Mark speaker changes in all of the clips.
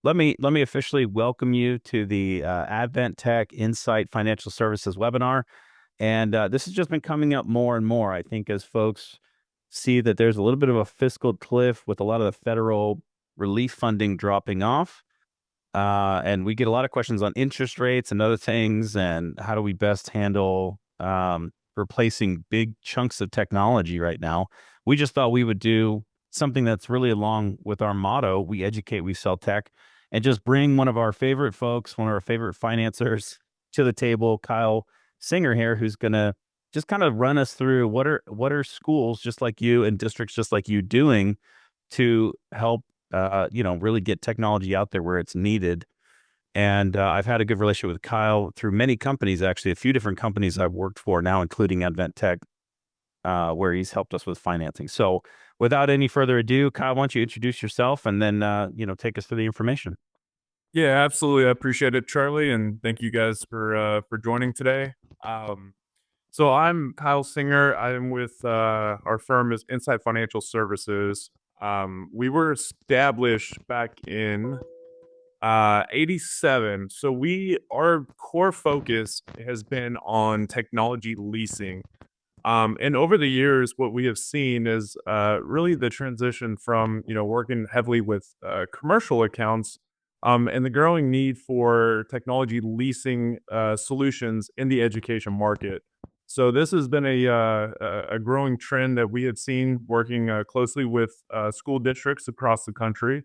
Speaker 1: let me officially welcome you to the EdTech Insight Financial Services webinar. And this has just been coming up more and more, I think, as folks see that there's a little bit of a fiscal cliff with a lot of the federal relief funding dropping off. And we get a lot of questions on interest rates and other things, and how do we best handle replacing big chunks of technology right now. We just thought we would do something that's really along with our motto: we educate, we sell tech, and just bring one of our favorite folks, one of our favorite financiers to the table, Kyle Singer here, who's going to just kind of run us through what are schools just like you and districts just like you doing to help really get technology out there where it's needed. And I've had a good relationship with Kyle through many companies, actually, a few different companies I've worked for now, including EdTech, where he's helped us with financing. So without any further ado, Kyle, why don't you introduce yourself and then, take us through the information?
Speaker 2: Yeah, absolutely. I appreciate it, Charlie, and thank you guys for joining today. So I'm Kyle Singer. I'm with our firm is Insight Financial Services. We were established back in '87. So our core focus has been on technology leasing. And over the years, what we have seen is really the transition from working heavily with commercial accounts and the growing need for technology leasing solutions in the education market. So this has been a growing trend that we have seen working closely with school districts across the country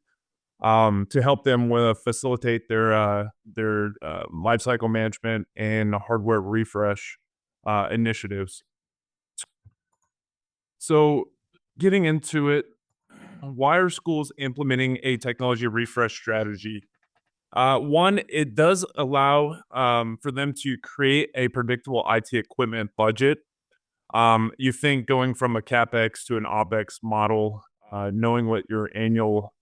Speaker 2: to help them with facilitate their lifecycle management and hardware refresh initiatives. So, getting into it, why are schools implementing a technology refresh strategy? One, it does allow for them to create a predictable IT equipment budget. You think going from a capex to an opex model, knowing what your annual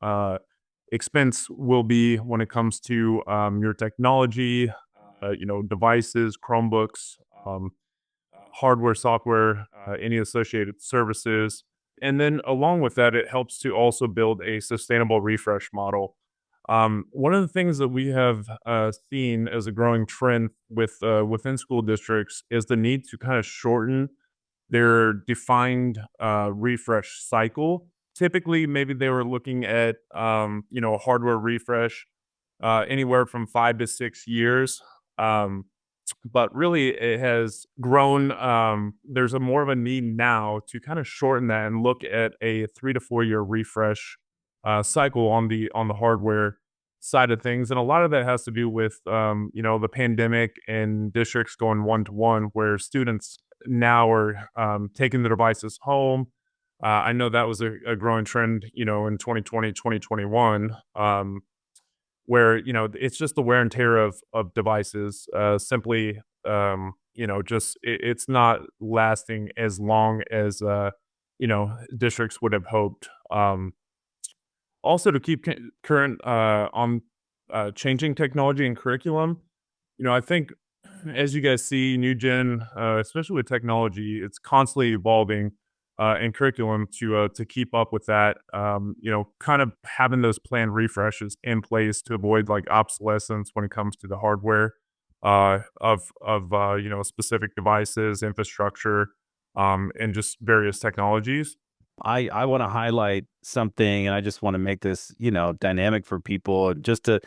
Speaker 2: expense will be when it comes to your technology, devices, Chromebooks, um, hardware, software, any associated services. And then along with that, it helps to also build a sustainable refresh model. One of the things that we have seen as a growing trend within school districts is the need to kind of shorten their defined refresh cycle. Typically, maybe they were looking at a hardware refresh anywhere from 5 to 6 years. But really it has grown. There's a more of a need now to kind of shorten that and look at a 3 to 4 year refresh cycle on the hardware side of things. And a lot of that has to do with the pandemic and districts going one to one, where students now are taking the devices home. I know that was a growing trend, in 2020, 2021. Where it's just the wear and tear of devices. Simply, just it's not lasting as long as districts would have hoped. Also, to keep current on changing technology and curriculum, I think as you guys see, new gen, especially with technology, it's constantly evolving in curriculum to keep up with that. Kind of having those planned refreshes in place to avoid like obsolescence when it comes to the hardware of specific devices, infrastructure, and just various technologies.
Speaker 1: I want to highlight something, and I just want to make this, dynamic for people, just to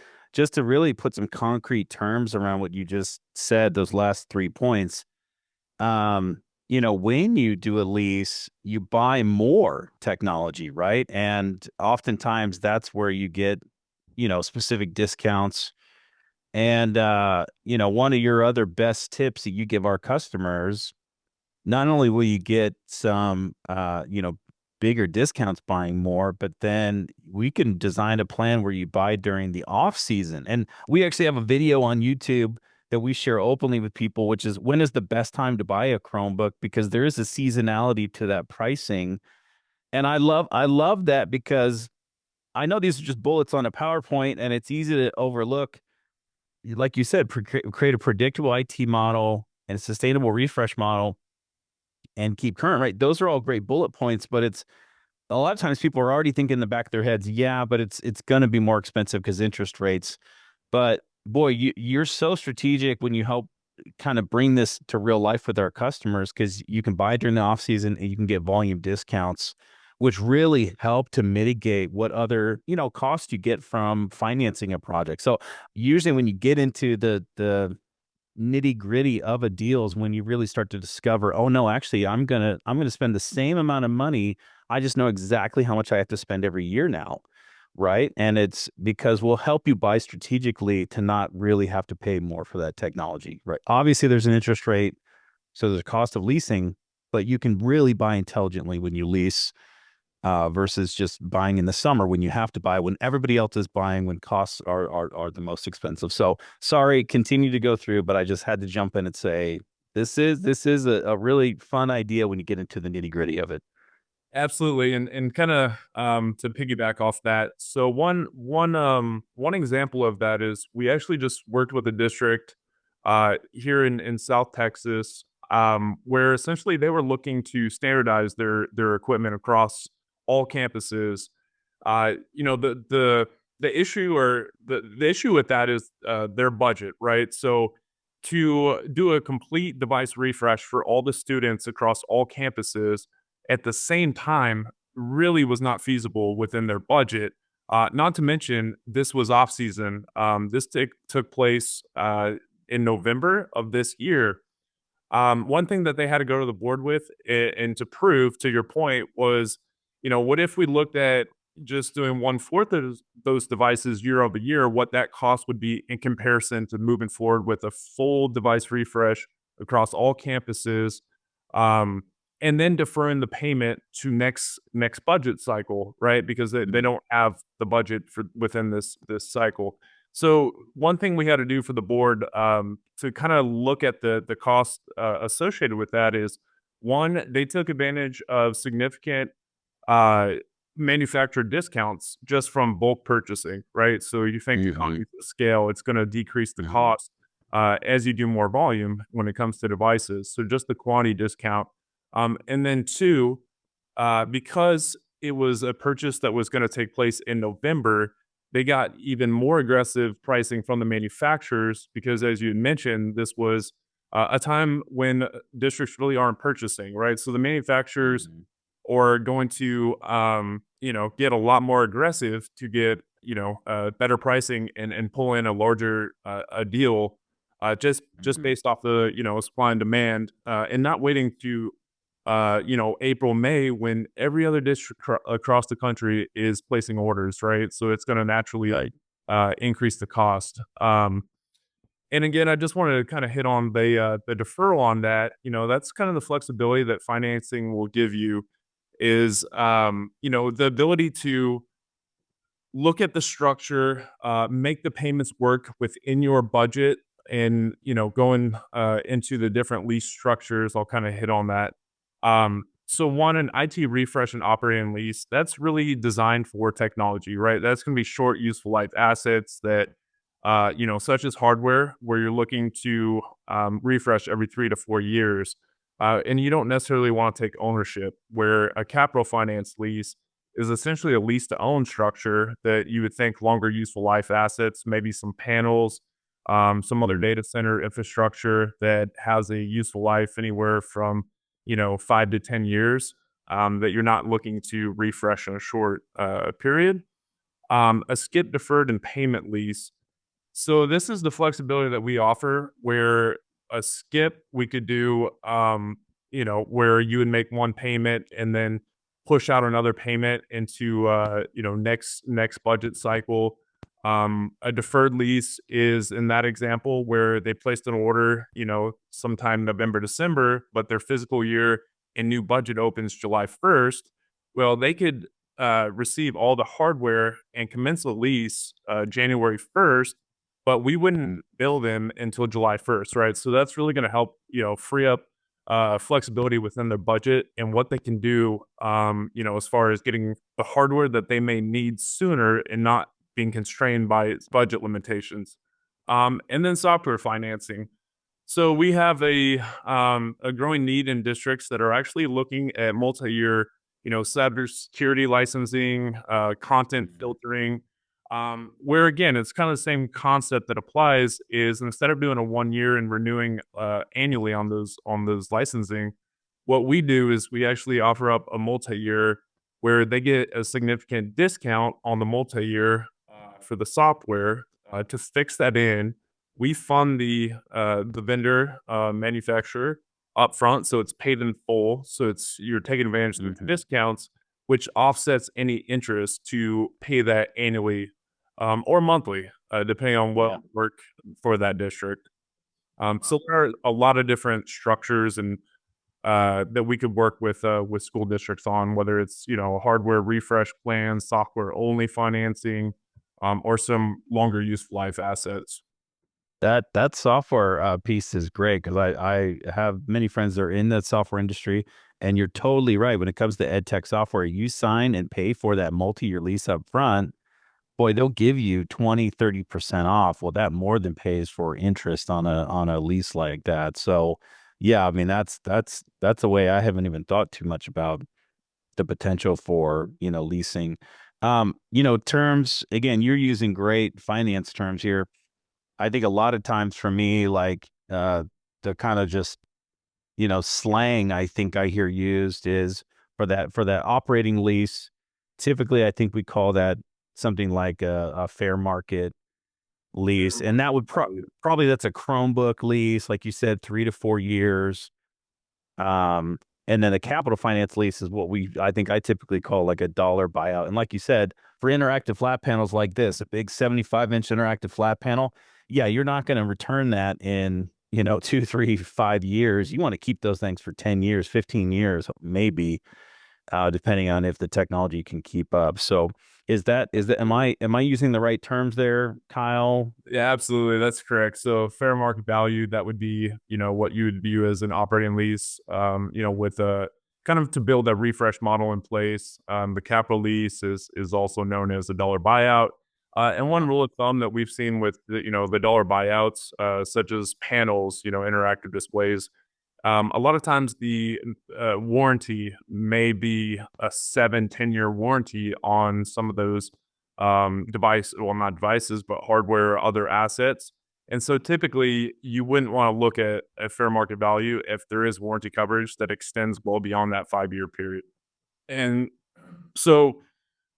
Speaker 1: really put some concrete terms around what you just said, those last 3 points. When you do a lease, you buy more technology, right? And oftentimes that's where you get, specific discounts. And, one of your other best tips that you give our customers, not only will you get some, bigger discounts buying more, but then we can design a plan where you buy during the off season. And we actually have a video on YouTube that we share openly with people, which is when is the best time to buy a Chromebook, because there is a seasonality to that pricing. And I love that, because I know these are just bullets on a PowerPoint and it's easy to overlook. Like you said, create a predictable IT model and a sustainable refresh model and keep current, right? Those are all great bullet points, but it's a lot of times people are already thinking in the back of their heads, yeah, but it's going to be more expensive because interest rates. But boy, you're so strategic when you help kind of bring this to real life with our customers because you can buy during the off season and you can get volume discounts, which really help to mitigate what other costs you get from financing a project. So usually when you get into the nitty gritty of a deal is when you really start to discover, oh no, actually, I'm gonna spend the same amount of money. I just know exactly how much I have to spend every year now, right? And it's because we'll help you buy strategically to not really have to pay more for that technology, right? Obviously, there's an interest rate, so there's a cost of leasing, but you can really buy intelligently when you lease versus just buying in the summer when you have to buy when everybody else is buying when costs are the most expensive. So sorry, continue to go through, but I just had to jump in and say this is a really fun idea when you get into the nitty gritty of it.
Speaker 2: Absolutely, and kind of to piggyback off that. So one example of that is we actually just worked with a district here in South Texas, where essentially they were looking to standardize their equipment across all campuses. The issue or the issue with that is their budget, right? So to do a complete device refresh for all the students across all campuses at the same time really was not feasible within their budget. Not to mention, this was off season. This took place in November of this year. One thing that they had to go to the board with and to prove, to your point, was, what if we looked at just doing one fourth of those devices year over year, what that cost would be in comparison to moving forward with a full device refresh across all campuses, um, and then deferring the payment to next budget cycle, right? Because they don't have the budget for within this cycle. So one thing we had to do for the board to kind of look at the cost associated with that is one, they took advantage of significant uh, manufacturer discounts just from bulk purchasing, right? So you think
Speaker 1: Hmm.
Speaker 2: economies of scale, it's going to decrease the
Speaker 1: Hmm.
Speaker 2: cost as you do more volume when it comes to devices. So just the quantity discount. And then two, because it was a purchase that was going to take place in November, they got even more aggressive pricing from the manufacturers because, as you had mentioned, this was a time when districts really aren't purchasing, right? So the manufacturers
Speaker 1: Hmm.
Speaker 2: are going to, get a lot more aggressive to get, better pricing and pull in a larger a deal, just
Speaker 1: Hmm.
Speaker 2: based off the supply and demand, and not waiting to April, May, when every other district across the country is placing orders, right? So it's going to naturally
Speaker 1: Right.
Speaker 2: increase the cost. And again, I just wanted to kind of hit on the deferral on that. That's kind of the flexibility that financing will give you is the ability to look at the structure, make the payments work within your budget, and going into the different lease structures. I'll kind of hit on that. So one, an IT refresh and operating lease, that's really designed for technology, right? That's going to be short, useful life assets that, such as hardware, where you're looking to refresh every 3 to 4 years. And you don't necessarily want to take ownership, where a capital finance lease is essentially a lease to own structure that you would think longer useful life assets, maybe some panels, some other data center infrastructure that has a useful life anywhere from 5 to 10 years, that you're not looking to refresh in a short period. A skip deferred and payment lease, so this is the flexibility that we offer where a skip we could do, where you would make one payment and then push out another payment into, next budget cycle. A deferred lease is in that example where they placed an order, sometime November, December, but their fiscal year and new budget opens July 1st. Well, they could receive all the hardware and commence the lease January 1st, but we wouldn't bill them until July 1st, right? So that's really gonna help, free up, flexibility within their budget and what they can do, as far as getting the hardware that they may need sooner and not being constrained by its budget limitations. And then software financing. So we have a growing need in districts that are actually looking at multi-year, cybersecurity licensing, content
Speaker 1: Mhm.
Speaker 2: filtering. Where again, it's kind of the same concept that applies. Is instead of doing a 1 year and renewing annually on those licensing, what we do is we actually offer up a multi-year where they get a significant discount on the multi-year for the software to fix that in. We fund the vendor manufacturer upfront, so it's paid in full. So it's you're taking advantage of the
Speaker 1: Mhm.
Speaker 2: discounts, which offsets any interest to pay that annually or monthly, depending on what
Speaker 1: Yeah.
Speaker 2: work for that district.
Speaker 1: Wow.
Speaker 2: So there are a lot of different structures and that we could work with school districts on, whether it's hardware refresh plans, software only financing, or some longer useful life assets.
Speaker 1: That software, piece is great because I have many friends that are in the software industry, and you're totally right. When it comes to EdTech software, you sign and pay for that multi-year lease up front, boy, they'll give you 20-30% off. Well, that more than pays for interest on a lease like that. So, yeah, I mean, that's a way I haven't even thought too much about the potential for, leasing. Terms, again, you're using great finance terms here. I think a lot of times for me, like, the kind of just, slang I think I hear used is for that operating lease. Typically, I think we call that something like a fair market lease, and that would probably that's a Chromebook lease, like you said, 3 to 4 years. Um, and then a capital finance lease is what I think I typically call like a dollar buyout. And like you said, for interactive flat panels like this, a big 75-inch interactive flat panel, yeah, you're not going to return that in, 2, 3, 5 years. You want to keep those things for 10 years, 15 years, maybe, depending on if the technology can keep up. So is that am I using the right terms there, Kyle?
Speaker 2: Yeah, absolutely. That's correct. So fair market value, that would be, what you would view as an operating lease, with a kind of to build a refresh model in place. The capital lease is also known as a dollar buyout. And one
Speaker 1: Yeah.
Speaker 2: rule of thumb that we've seen with the dollar buyouts, such as panels, interactive displays, a lot of times the warranty may be a 7-10 year warranty on some of those not devices, but hardware or other assets. And so typically you wouldn't want to look at a fair market value if there is warranty coverage that extends well beyond that 5 year period. And so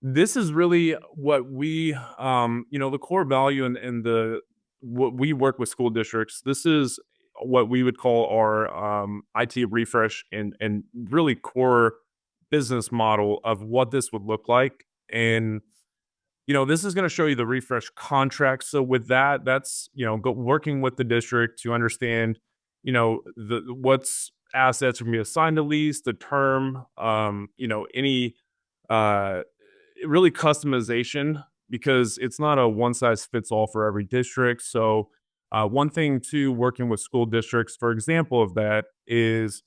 Speaker 2: this is really what we, the core value and the what we work with school districts. This is what we would call our IT refresh and really core business model of what this would look like. And this is going to show you the refresh contract. So with that, that's working with the district to understand, the what's assets are going to be assigned to lease, the term, any uh really customization because it's not a one size fits all for every district. So, one thing too, working with school districts, for example, of that is,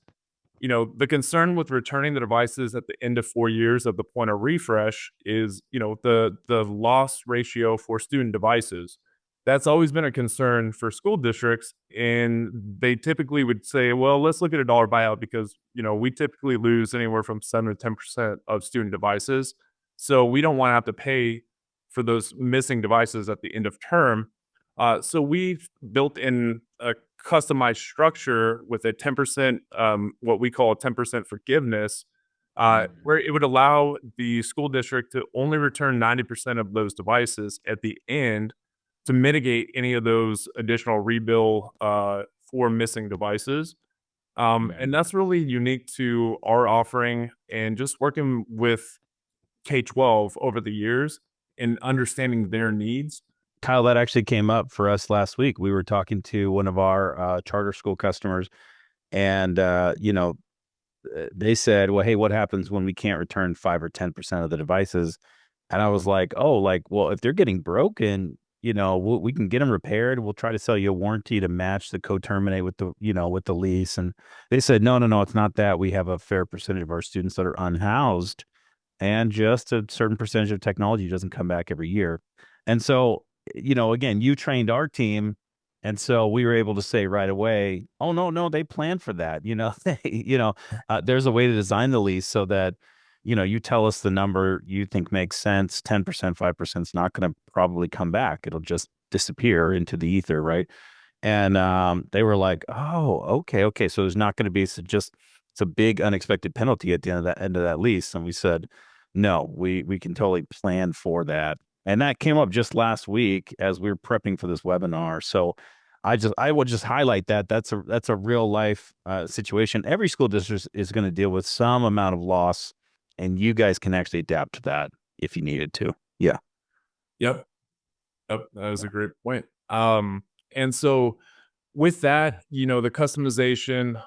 Speaker 2: the concern with returning the devices at the end of 4 years of the point of refresh is, the loss ratio for student devices. That's always been a concern for school districts, and they typically would say, "Well, let's look at a dollar buyout because we typically lose anywhere from 7 to 10% of student devices, so we don't want to have to pay for those missing devices at the end of term." So we've built in a customized structure with a 10%, what we call a 10% forgiveness,
Speaker 1: Mhm.
Speaker 2: where it would allow the school district to only return 90% of those devices at the end to mitigate any of those additional rebill for missing devices.
Speaker 1: Yeah.
Speaker 2: And that's really unique to our offering and just working with K-12 over the years and understanding their needs.
Speaker 1: Kyle, that actually came up for us last week. We were talking to one of our charter school customers, and they said, "Well, hey, what happens when we can't return 5 or 10% of the devices?" And I was like, "Oh, like, well, if they're getting broken, we can get them repaired. We'll try to sell you a warranty to match the co-terminate with with the lease." And they said, "No, no, no, it's not that. We have a fair percentage of our students that are unhoused, and just a certain percentage of technology doesn't come back every year." And so, again, you trained our team, and so we were able to say right away, "Oh, no, no, they planned for that." There's a way to design the lease so that you tell us the number you think makes sense. 10%, 5% is not going to probably come back. It'll just disappear into the ether, right? And they were like, "Oh, okay, okay. So there's not going to be just it's a big unexpected penalty at the end of that lease." And we said, "No, we can totally plan for that." And that came up just last week as we were prepping for this webinar. So I would just highlight that that's a real life situation. Every school district is going to deal with some amount of loss, and you guys can actually adapt to that if you needed to. Yeah.
Speaker 2: Yep. Yep. That is a great point. And so with that, the customization,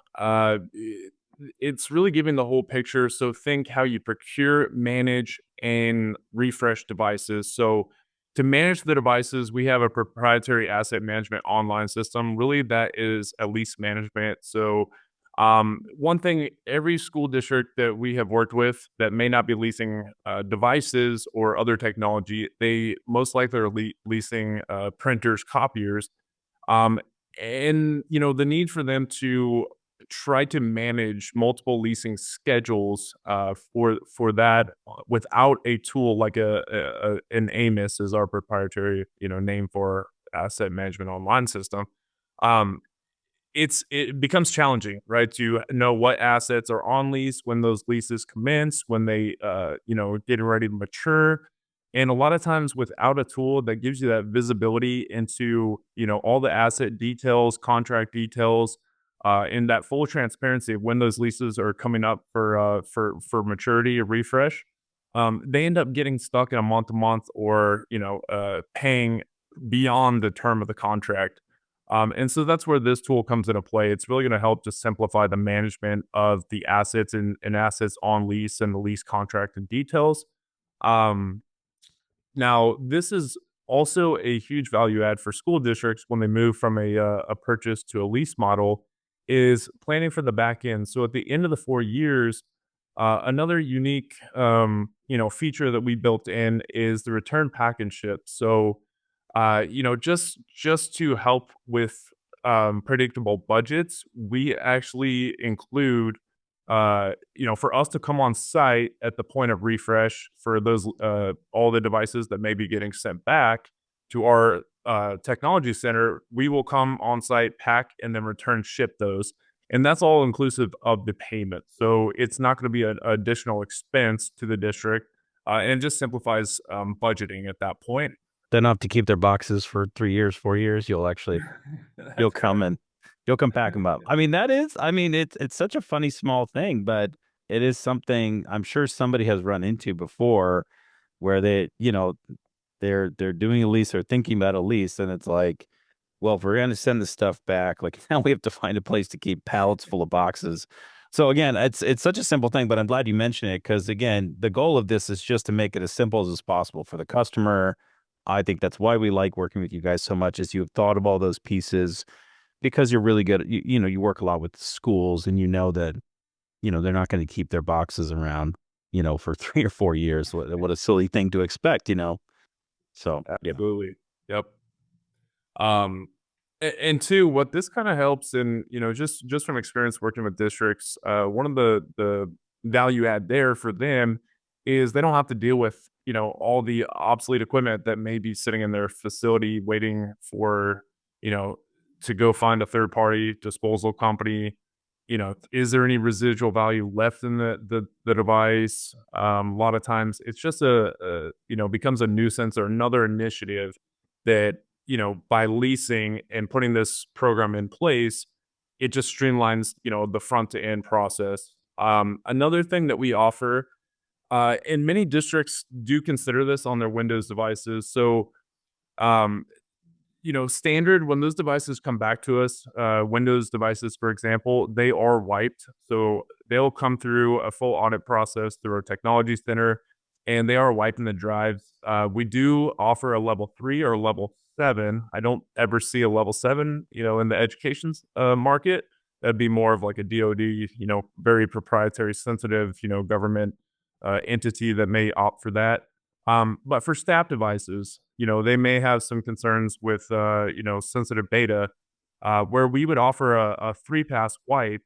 Speaker 2: it's really giving the whole picture. So think how you procure, manage, and refresh devices. So to manage the devices, we have a proprietary asset management online system. Really, that is a lease management. So one thing every school district that we have worked with that may not be leasing devices or other technology, they most likely are leasing printers, copiers, um, and the need for them to try to manage multiple leasing schedules for that without a tool like an AMIS is our proprietary name for asset management online system. Um, it becomes challenging, right, to know what assets are on lease, when those leases commence, when they, getting ready to mature. And a lot of times without a tool that gives you that visibility into, all the asset details, contract details, and that full transparency of when those leases are coming up for maturity or refresh, they end up getting stuck in a month to month or, paying beyond the term of the contract, and so that's where this tool comes into play. It's really going to help to simplify the management of the assets and assets on lease and the lease contract and details. Um, Now, this is also a huge value add for school districts when they move from a purchase to a lease model is planning for the back end. So at the end of the 4 years, another unique feature that we built in is the return pack and ship. So just to help with predictable budgets, we actually include for us to come on site at the point of refresh for those all the devices that may be getting sent back to our technology center, we will come on site, pack, and then return ship those. And that's all inclusive of the payment. So it's not going to be an additional expense to the district. And it just simplifies budgeting at that point.
Speaker 1: They don't have to keep their boxes for 3 years, 4 years. You'll
Speaker 2: That's
Speaker 1: come
Speaker 2: correct.
Speaker 1: and you'll come pack them up. I mean, it's such a funny small thing, but it is something I'm sure somebody has run into before where they're doing a lease or thinking about a lease, and it's like, well, if we're going to send the stuff back, like now we have to find a place to keep pallets full of boxes. So again, it's such a simple thing, but I'm glad you mentioned it because again, the goal of this is just to make it as simple as possible for the customer. I think that's why we like working with you guys so much is you have thought of all those pieces because you're really good at, you work a lot with schools and you know that, they're not going to keep their boxes around, for 3 or 4 years. What a silly thing to expect. So, yeah.
Speaker 2: Absolutely. Yep. Um, and two, what this kind of helps in, just from experience working with districts, one of the value add there for them is they don't have to deal with, all the obsolete equipment that may be sitting in their facility waiting for, you know, to go find a third party disposal company. Is there any residual value left in the device? A lot of times it's just becomes a nuisance or another initiative that by leasing and putting this program in place, it just streamlines, the front to end process. Another thing that we offer, and many districts do consider this on their Windows devices. So, um, standard when those devices come back to us, Windows devices, for example, they are wiped. So they'll come through a full audit process through our technology center, and they are wiping the drives. We do offer a level 3 or level 7. I don't ever see a level 7, in the education market. That'd be more of like a DoD, very proprietary, sensitive, government entity that may opt for that. But for staff devices, they may have some concerns with, sensitive data, where we would offer a 3-pass wipe,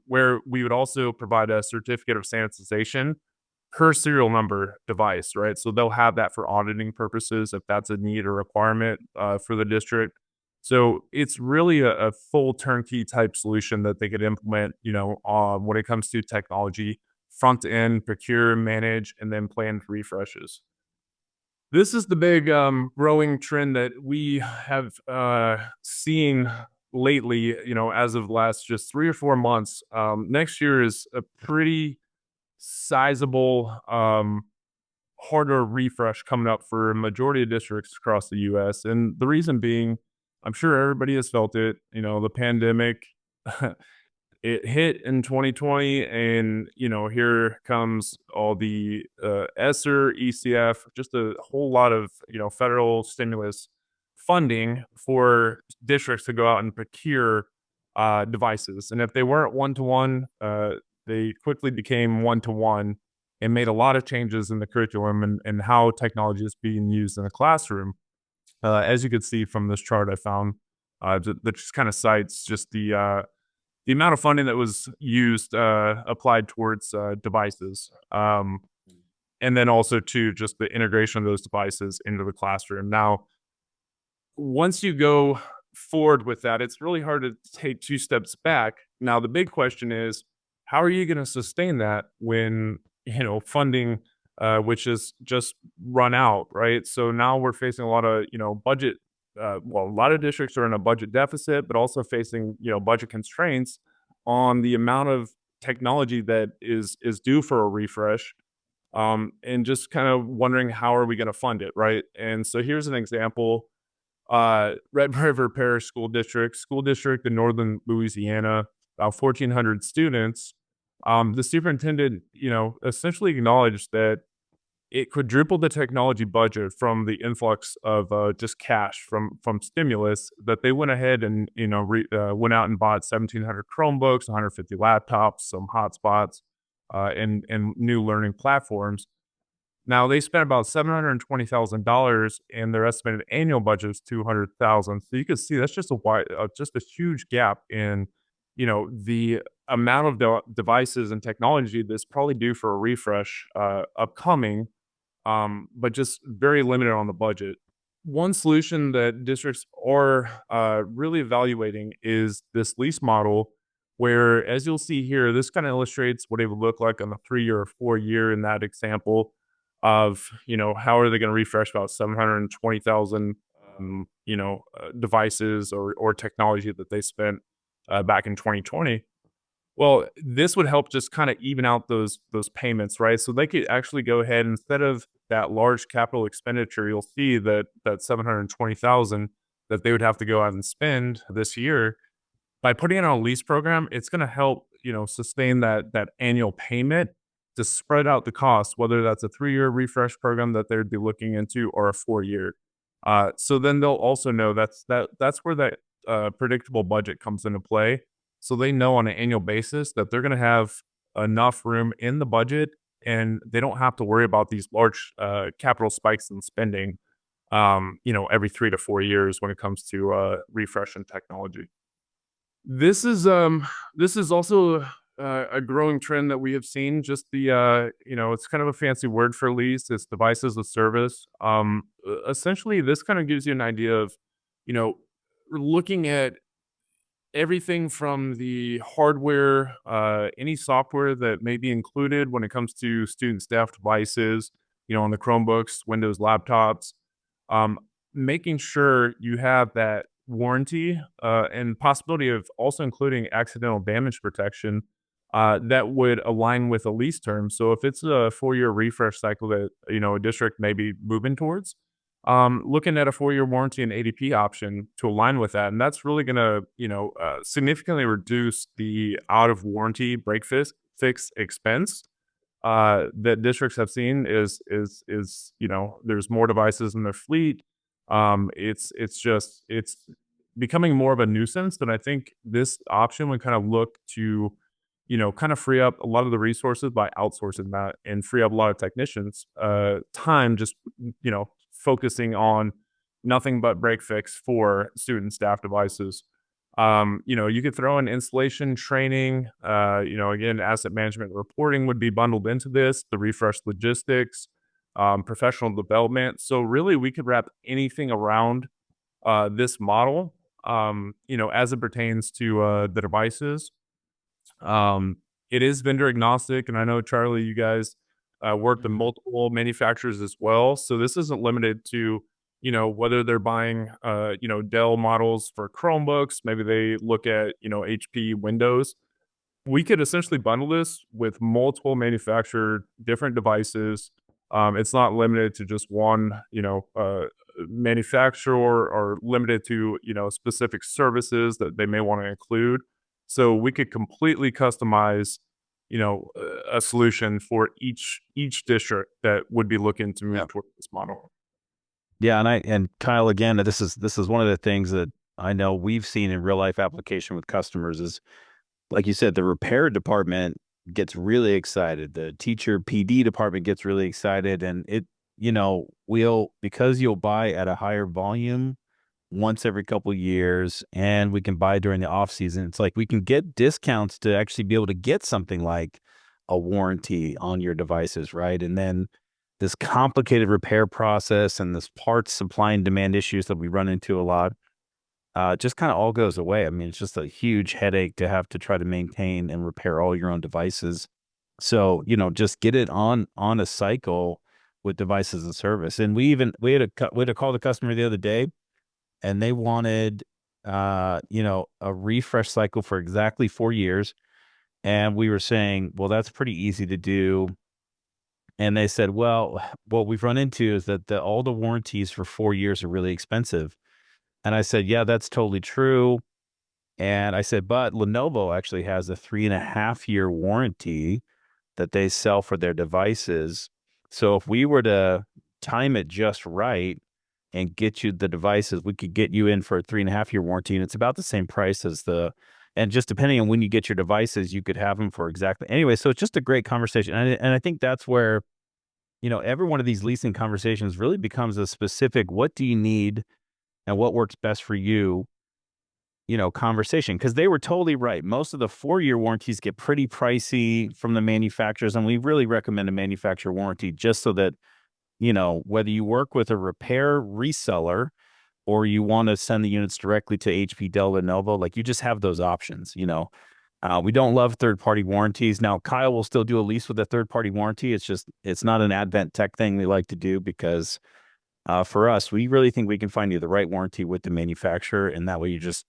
Speaker 2: where we would also provide a certificate of sanitization. per serial number device, right? So they'll have that for auditing purposes if that's a need or requirement for the district. So it's really a full turnkey type solution that they could implement, when it comes to technology, front end, procure, manage, and then plan refreshes. This is the big growing trend that we have seen lately, as of last just 3 or 4 months. Next year is a pretty sizable hardware refresh coming up for a majority of districts across the US. And the reason being, I'm sure everybody has felt it, the pandemic it hit in 2020, and here comes all the ESSER, ECF, just a whole lot of federal stimulus funding for districts to go out and procure devices. And if they weren't one to one, they quickly became one to one and made a lot of changes in the curriculum and how technology is being used in the classroom. As you could see from this chart I found, that just kind of cites just the amount of funding that was used applied towards devices, and then also to just the integration of those devices into the classroom. Now, once you go forward with that, it's really hard to take 2 steps back. Now, the big question is, how are you going to sustain that when funding, which is just run out, right? So now we're facing a lot of budget. Well, a lot of districts are in a budget deficit, but also facing budget constraints on the amount of technology that is due for a refresh, and just kind of wondering how are we going to fund it, right? And so here's an example: Red River Parish School District in northern Louisiana, about 1,400 students. The superintendent, essentially acknowledged that it quadrupled the technology budget from the influx of just cash from stimulus. That they went ahead and went out and bought 1,700 Chromebooks, 150 laptops, some hotspots, and new learning platforms. Now they spent about $720,000, and their estimated annual budget is 200,000. So you can see that's just just a huge gap in, the amount of devices and technology that's probably due for a refresh upcoming, but just very limited on the budget. One solution that districts are really evaluating is this lease model, where, as you'll see here, this kind of illustrates what it would look like on a 3 year or 4 year in that example of, how are they going to refresh about 720,000, devices or technology that they spent back in 2020. Well, this would help just kinda even out those payments, right? So they could actually go ahead, instead of that large capital expenditure, you'll see that 720,000 that they would have to go out and spend this year. By putting it on a lease program, it's gonna help, sustain that annual payment to spread out the cost, whether that's a 3 year refresh program that they'd be looking into or a 4 year. So then they'll also know that's where that predictable budget comes into play. So they know on an annual basis that they're gonna have enough room in the budget, and they don't have to worry about these large capital spikes in spending, every 3 to 4 years when it comes to refresh and technology. This is also a growing trend that we have seen. Just it's kind of a fancy word for lease. It's device as a service. Essentially, this kind of gives you an idea of, you know, looking at everything from the hardware, any software that may be included when it comes to student staff devices, on the Chromebooks, Windows laptops, um, making sure you have that warranty, and possibility of also including accidental damage protection, that would align with a lease term. So if it's a 4 year refresh cycle that, a district may be moving towards, looking at a 4 year warranty and ADP option to align with that. And that's really going to, significantly reduce the out of warranty fix expense that districts have seen is there's more devices in their fleet. It's becoming more of a nuisance, and I think this option would kind of look to kind of free up a lot of the resources by outsourcing that, and free up a lot of technicians time just focusing on nothing but break fix for student staff devices. You could throw in installation training. Again, asset management reporting would be bundled into this, the refresh logistics, professional development. So really, we could wrap anything around this model, as it pertains to the devices. Um, it is vendor agnostic, and I know Charlie, you guys worked with
Speaker 1: Mhm.
Speaker 2: multiple manufacturers as well. So this isn't limited to whether they're buying Dell models for Chromebooks. Maybe they look at HP Windows. We could essentially bundle this with multiple manufacturer, different devices. It's not limited to just one, manufacturer or limited to, specific services that they may want to include. So we could completely customize, a solution for each district that would be looking to
Speaker 1: Yeah.
Speaker 2: move towards this model.
Speaker 1: Yeah, and Kyle, again, this is one of the things that I know we've seen in real life application with customers is, like you said, the repair department gets really excited. The teacher PD department gets really excited, and we'll because you'll buy at a higher volume once every couple years, and we can buy during the off season. It's like we can get discounts to actually be able to get something like a warranty on your devices, right? And then this complicated repair process and this parts supply and demand issues that we run into a lot just kind of all goes away. I mean, it's just a huge headache to have to try to maintain and repair all your own devices. So, just get it on a cycle with devices and service. And we had to call the customer the other day, and they wanted a refresh cycle for exactly 4 years. And we were saying, well, that's pretty easy to do. And they said, well, what we've run into is that all the warranties for 4 years are really expensive. And I said, yeah, that's totally true. And I said, but Lenovo actually has a 3.5 year warranty that they sell for their devices. So if we were to time it just right and get you the devices, we could get you in for a 3.5 year warranty. And it's about the same price and just depending on when you get your devices, you could have them for exactly. Anyway, so it's just a great conversation. And I think that's where, every one of these leasing conversations really becomes a specific, what do you need and what works best for you, conversation. Cause they were totally right. Most of the 4 year warranties get pretty pricey from the manufacturers. And we really recommend a manufacturer warranty just so that, whether you work with a repair reseller or you want to send the units directly to HP, Dell, Lenovo, like you just have those options. We don't love third party warranties. Now, Kyle will still do a lease with a third party warranty. It's not an Advent Tech thing we like to do because for us, we really think we can find you the right warranty with the manufacturer. And that way you just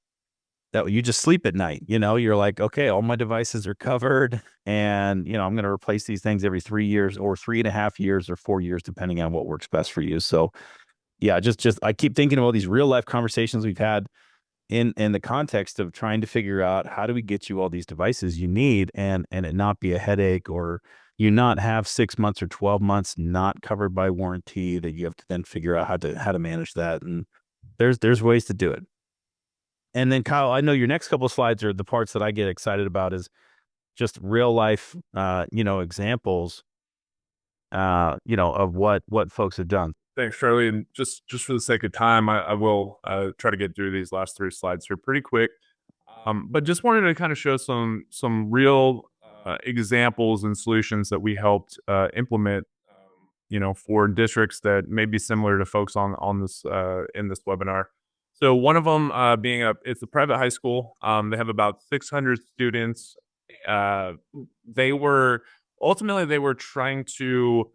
Speaker 1: sleep at night. You're like, okay, all my devices are covered, and I'm going to replace these things every 3 years or 3.5 years or 4 years, depending on what works best for you. So yeah, just I keep thinking of all these real life conversations we've had in the context of trying to figure out how do we get you all these devices you need and it not be a headache, or you not have 6 months or 12 months not covered by warranty that you have to then figure out how to manage that. And there's ways to do it. And then Kyle, I know your next couple of slides are the parts that I get excited about is just real life, examples, of what folks have done.
Speaker 2: Thanks, Charlie. And just for the sake of time, I will try to get through these last three slides here pretty quick. But just wanted to kind of show some real examples and solutions that we helped implement, for districts that may be similar to folks on this in this webinar. So one of them it's a private high school. They have about 600 students. Uh, they were trying to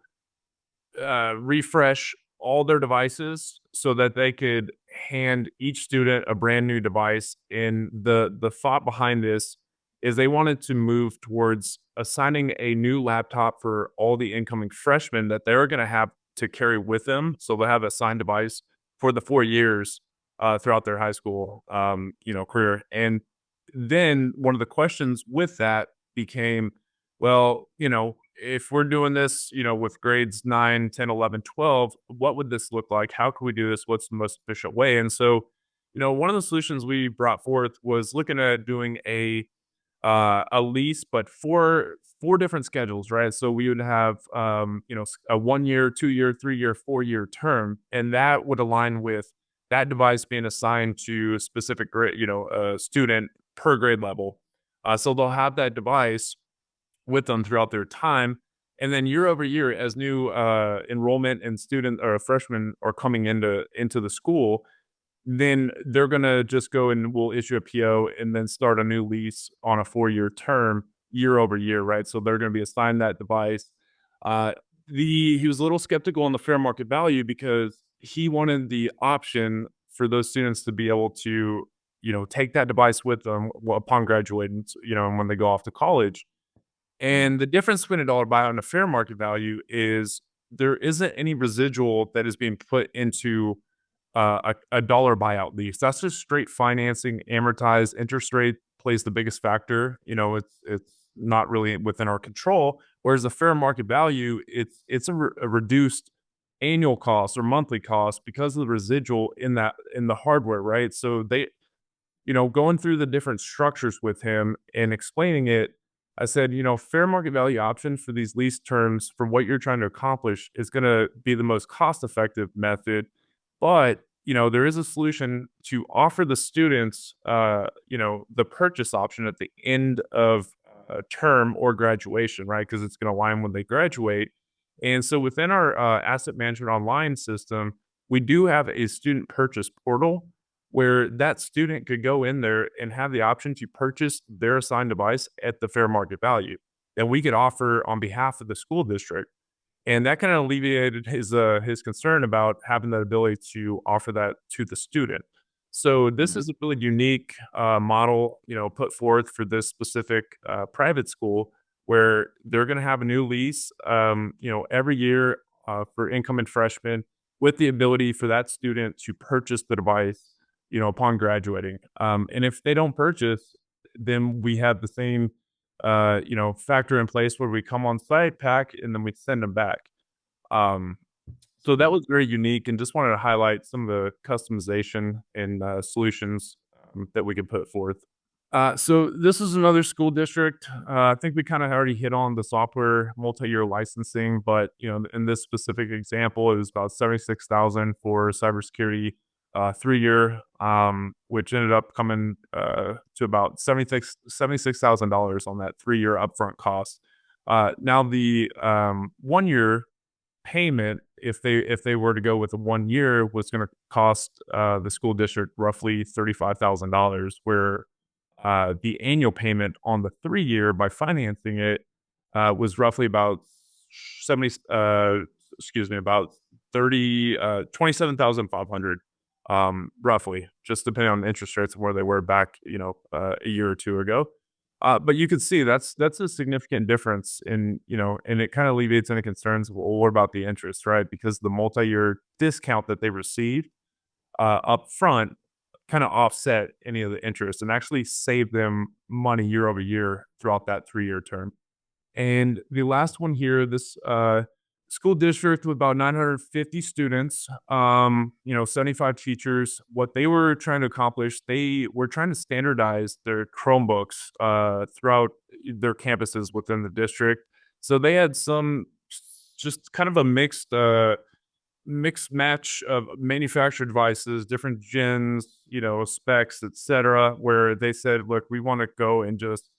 Speaker 2: refresh all their devices so that they could hand each student a brand new device. And the thought behind this is they wanted to move towards assigning a new laptop for all the incoming freshmen that they're going to have to carry with them. So they'll have a assigned device for the 4 years throughout their high school, career. And then one of the questions with that became, well, if we're doing this, with grades 9, 10, 11, 12, what would this look like? How can we do this? What's the most efficient way? And so, one of the solutions we brought forth was looking at doing a lease, but four different schedules, right? So we would have a 1 year, 2 year, 3 year, 4 year term, and that would align with that device being assigned to a specific grade, student per grade level. So they'll have that device with them throughout their time. And then year over year, as new enrollment and student or freshmen are coming into the school, then they're gonna just go and we'll issue a PO and then start a new lease on a 4-year term year over year, right? So they're gonna be assigned that device. Uh, he was a little skeptical on the fair market value because he wanted the option for those students to be able to, take that device with them upon graduating, and when they go off to college. And the difference between a dollar buyout and a fair market value is there isn't any residual that is being put into a dollar buyout lease. That's just straight financing, amortized interest rate plays the biggest factor. It's not really within our control. Whereas the fair market value, it's a reduced annual cost or monthly cost because of the residual in the hardware, right? So going through the different structures with him and explaining it, I said, fair market value option for these lease terms for what you're trying to accomplish is going to be the most cost effective method. But, there is a solution to offer the students, the purchase option at the end of a term or graduation, right? Because it's going to align when they graduate. And so within our asset management online system, we do have a student purchase portal where that student could go in there and have the option to purchase their assigned device at the fair market value that we could offer on behalf of the school district. And that kind of alleviated his concern about having the ability to offer that to the student. So this
Speaker 1: Mhm.
Speaker 2: is a really unique model, put forth for this specific private school where they're going to have a new lease, every year for incoming freshmen with the ability for that student to purchase the device, upon graduating. And if they don't purchase, then we have the same factor in place where we come on site, pack, and then we send them back. Um, so that was very unique, and just wanted to highlight some of the customization and solutions that we could put forth. So this is another school district. I think we kind of already hit on the software multi-year licensing, but in this specific example, it was about 76,000 for cybersecurity, 3-year, which ended up coming to about $76,000 on that 3-year upfront cost. Now the 1-year payment, if they were to go with a 1 year, was going to cost the school district roughly $35,000, where the annual payment on the 3-year by financing it was roughly about 70, about 30, 27,500, roughly, just depending on the interest rates and where they were back, a year or two ago. But you can see that's a significant difference and it kind of alleviates any concerns. Well, what about the interest, right? Because the multi-year discount that they received up front kind of offset any of the interest and actually save them money year over year throughout that 3-year term. And the last one here, this school district with about 950 students, 75 teachers. What they were trying to accomplish, they were trying to standardize their Chromebooks throughout their campuses within the district. So they had some just kind of a mixed match of manufactured devices, different gens, specs, etc., where they said, look, we want to go and just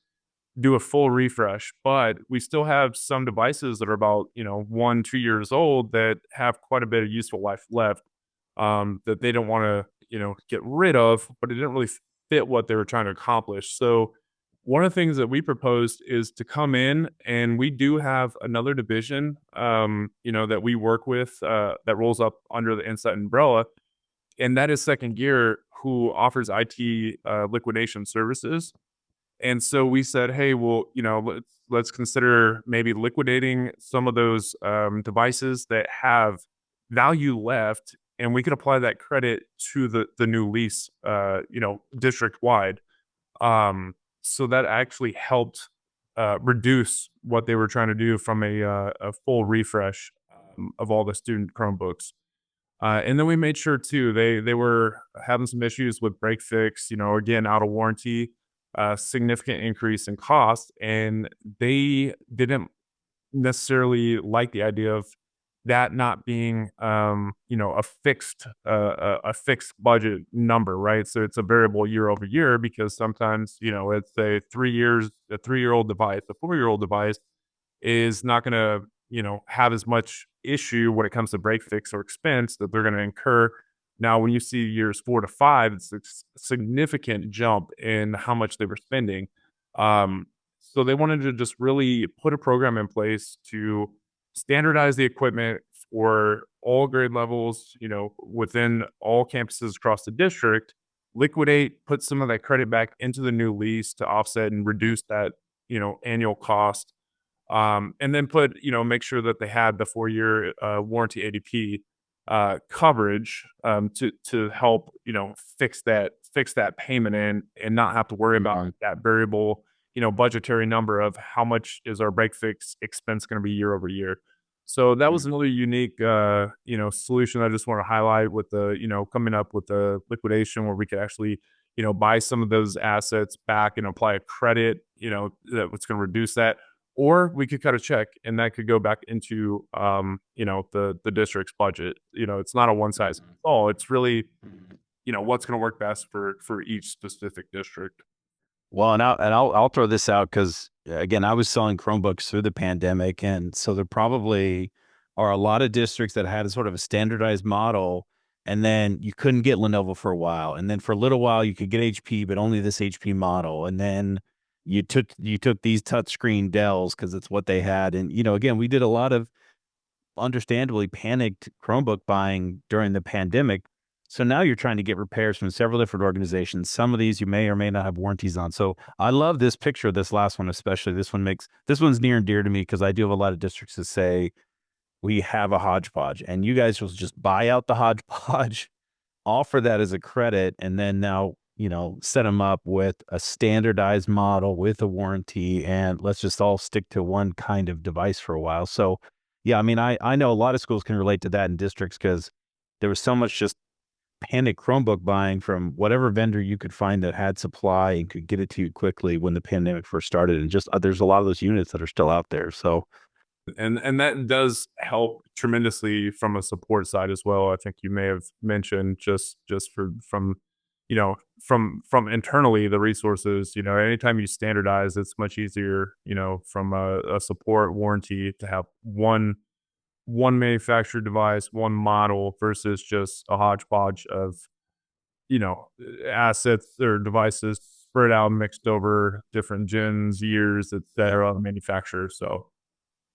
Speaker 2: do a full refresh, but we still have some devices that are about, 1, 2 years old that have quite a bit of useful life left, that they don't want to, get rid of, but it didn't really fit what they were trying to accomplish. So one of the things that we proposed is to come in, and we do have another division, that we work with, that rolls up under the Insight umbrella, and that is Second Gear, who offers IT liquidation services. And so we said, hey, well, let's consider maybe liquidating some of those devices that have value left, and we could apply that credit to the new lease, district wide. So that actually helped reduce what they were trying to do from a full refresh of all the student Chromebooks. And then we made sure too they were having some issues with break fix, again out of warranty, significant increase in cost, and they didn't necessarily like the idea of that not being a fixed budget number, right? So it's a variable year over year because sometimes it's a 3-year old device, a 4-year old device is not going to have as much issue when it comes to break fix or expense that they're going to incur. Now when you see years 4 to 5, it's a significant jump in how much they were spending. So they wanted to just really put a program in place to standardize the equipment for all grade levels, within all campuses across the district, liquidate, put some of that credit back into the new lease to offset and reduce that, annual cost. And then make sure that they had the 4-year warranty ADP coverage to help, fix that payment in and not have to worry about that variable, budgetary number of how much is our break fix expense going to be year over year. So that was another unique, solution I just want to highlight with the, coming up with the liquidation where we could actually, buy some of those assets back and apply a credit, that was going to reduce that, or we could cut a check and that could go back into the district's budget. It's not a one size fits all. It's really what's going to work best for each specific district.
Speaker 1: Well, and I'll throw this out because again, I was selling Chromebooks through the pandemic, and so there probably are a lot of districts that had a sort of a standardized model, and then you couldn't get Lenovo for a while, and then for a little while you could get HP, but only this HP model, and then you took these touchscreen Dells because it's what they had, and again, we did a lot of understandably panicked Chromebook buying during the pandemic. So now you're trying to get repairs from several different organizations. Some of these you may or may not have warranties on. So I love this picture of this last one, especially this one's near and dear to me because I do have a lot of districts that say we have a hodgepodge and you guys will just buy out the hodgepodge, offer that as a credit, and then now, set them up with a standardized model with a warranty and let's just all stick to one kind of device for a while. So yeah, I mean, I know a lot of schools can relate to that in districts because there was so much just panic Chromebook buying from whatever vendor you could find that had supply and could get it to you quickly when the pandemic first started. And just there's a lot of those units that are still out there. So
Speaker 2: And that does help tremendously from a support side as well. I think you may have mentioned just from from internally the resources. Anytime you standardize, it's much easier. From a support warranty to have one manufactured device, one model versus just a hodgepodge of you know assets or devices spread out, mixed over different gens, years, etc. Manufacturers. So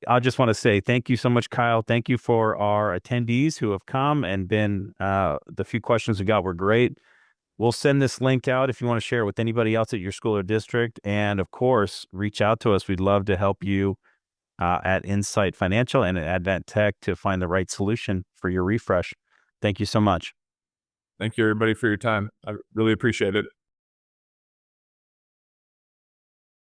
Speaker 1: I just want to say thank you so much, Kyle. Thank you for our attendees who have come and been, the few questions we got were great. We'll send this link out if you want to share it with anybody else at your school or district. And of course, reach out to us. We'd love to help you at Insight Financial and at Advent Tech to find the right solution for your refresh. Thank you so much.
Speaker 2: thank you everybody for your time. I really appreciate it.